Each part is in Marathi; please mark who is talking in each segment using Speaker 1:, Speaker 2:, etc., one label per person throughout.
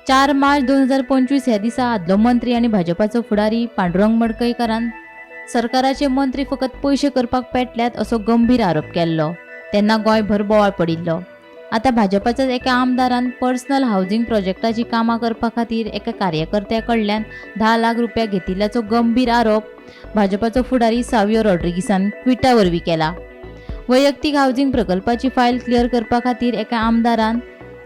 Speaker 1: 4 मार्च 2025 ह्या दिसा आदलो मंत्री आणि भाजपाचो फुडारी पांडुरंग मडकईकारान सरकाराचे मंत्री फकत पयशे करपाक पेटल्यात असो गंभीर आरोप केल्लो। तेन्ना गोंयभर बोवाळ पडिल्लो। आता भाजपाच्याच एका आमदारान पर्सनल हाऊसिंग प्रोजेक्टाची कामां करपा खातीर एका कार्यकर्त्या कडल्यान 10 लाख रुपया घेतिल्ल्याचो गंभीर आरोप भाजपाचो फुडारी सावियो रॉड्रिगीसान ट्विटा वरवीं केला। वैयक्तीक हाऊसिंग प्रकल्पाची फायल क्लियर करपा खातीर एका आमदारान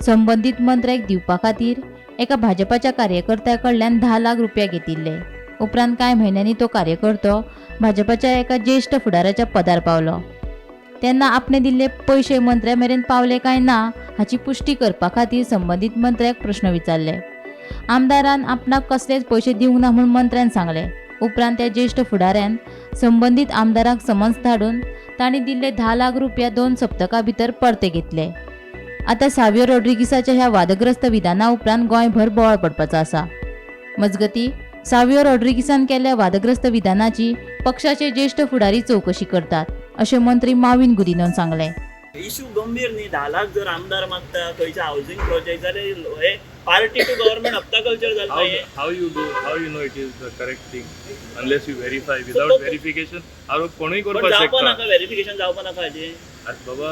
Speaker 1: संबंधित मंत्र्याक दिवपा खातीर एका भाजपाच्या कार्यकर्त्या कडल्यान 10 लाख रुपया घेतिल्ले। उपरांत कांय म्हयन्यांनी तो कार्यकर्तो भाजपाच्या एका ज्येष्ठ फुडाऱ्याच्या पदार पावलो। तेन्ना आपणे दिल्ले पयशे मंत्र्या मेरेन पावले काय ना हाची पुष्टी करपा खातीर संबंधित मंत्र्याक प्रश्न विचारले। आमदारान आपणाक कसलेच पयशे दिवंक ना म्हूण मंत्र्यान सांगले। उपरांत त्या ज्येष्ठ फुडाऱ्यान संबंधित आमदाराक समन्स धाडून तांणी दिल्ले 10 लाख रुपया 2 सप्तकां भितर परते घेतले। आता सावियो रॉड्रिगीसाच्या ह्या वादग्रस्त विधाना उपरांत गोंयभर बोवाळ पडपाचो आसा। मजगती सावियो रॉड्रिगीसान केल्ल्या वादग्रस्त विधानाची पक्षाचे ज्येष्ठ फुडारी चौकशी करतात अशें मंत्री माविन गुदिनोन सांगले।
Speaker 2: इश्यू गंभीर न्ही। 10 लाख जर आमदार मागता खंयच्या हाऊसिंग प्रोजेक्ट जाल्यार हे पार्टी टू गव्हर्नमेंट हप्ता कल्चर जाता।
Speaker 3: how you know it is the correct thing unless you verify without verification आरोप कोणूय करपाक शकता।
Speaker 2: जावपा नाका, व्हेरिफिकेशन जावपा नाका हाजे।
Speaker 3: बाबा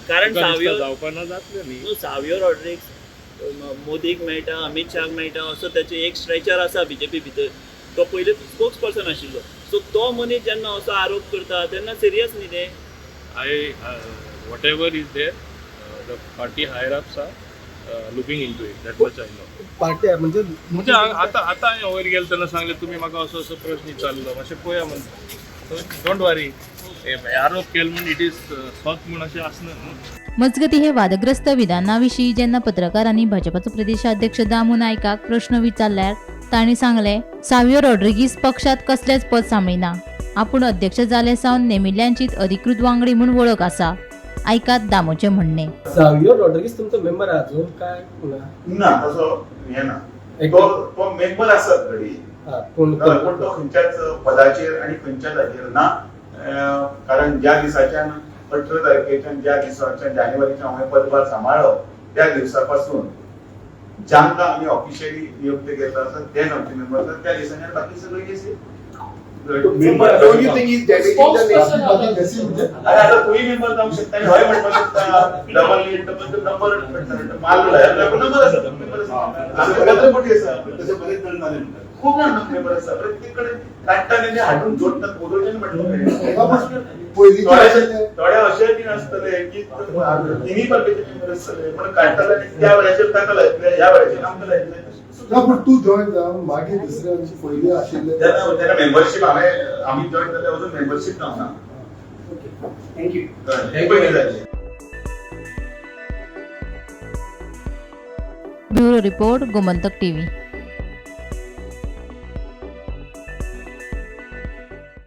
Speaker 2: कारण
Speaker 3: जावपा ना जातले न्ही।
Speaker 2: सावियो रॉड्रिग्स मोदीक मेळटा, अमित शाहक मेळटा असो त्याचे एक स्ट्रेचर आसा बीजेपी भितर। तो पयले स्पोक्स पर्सन आशिल्लो। सो तो मनीस जेन्ना असो आरोप करता तेन्ना सिरियस न्ही ते।
Speaker 3: Whatever is there, the party higher ups are looking into it. That much I know.
Speaker 4: Party म्हणजे
Speaker 3: आता हांवें वयर गेलो तेन्ना सांगले तुमी म्हाका असो असो प्रश्न विचारलो मातशें पळया म्हणून। डोंट वरी, आरोप केलो म्हणून इट इज सॉल्व म्हणून अशें आसना।
Speaker 1: मजगती हे वादग्रस्त विधानाविशीं जेन्ना पत्रकारांनी भाजपाचो प्रदेशाध्यक्ष दामू नायकाक प्रश्न विचारल्यार तांणी सांगले सावियो रॉड्रिगीस पक्षात कसलेच पद सांबाळिना। आपूण अध्यक्ष जाले सावन नेमिल्ल्यांचीच अधिकृत वांगडी म्हूण वळख आसा। ऐकात दामूचे म्हणणे।
Speaker 4: सावियो रॉड्रिगीस तुमचो मेंबर आहा अजून काय
Speaker 5: ना तसो हे ना। तो मेंबर आसत घडी पण तो खंयच्याच पदाचेर आणि खंयच्या जागेर ना। कारण ज्या दिसाच्यान 18 तारखेच्यान ज्या दिसाच्यान जानेवारीच्यान हांवें पदभार सांबाळ्ळो त्या दिवसा पासून जांकां आमी ऑफिशियली नियुक्त केल्लो आसा ते आमचे मेंबर आसात। त्या दिसाच्यान बाकी सगळे गेसी member don't you think he's damaging the आता कोई मेंबर जाऊ शकता आणि होय म्हणू शकता डबल नंबर माल नंबर असतो मेंबर असतो छत्रपती असा तसे बरेच जण झाले खूप जण मेंबर असतात प्रत्येककडे काढताना हाडून जोडतात बोलवल्याने म्हटलं थोड्या अशा की नसतले की तिन्ही पार्टीचे मेंबर असतले पण काढताना त्या वेळेचे टाकला या वेळेचे नाम केलं
Speaker 4: ना पण तू जॉईन जावन मागे दुसऱ्या पहिले आशिल्ले
Speaker 5: त्याला मेंबरशिप आम्ही जॉईन केल्या अजून मेंबरशिप नव्हता। Thank you.
Speaker 1: Bureau report Gomantak TV.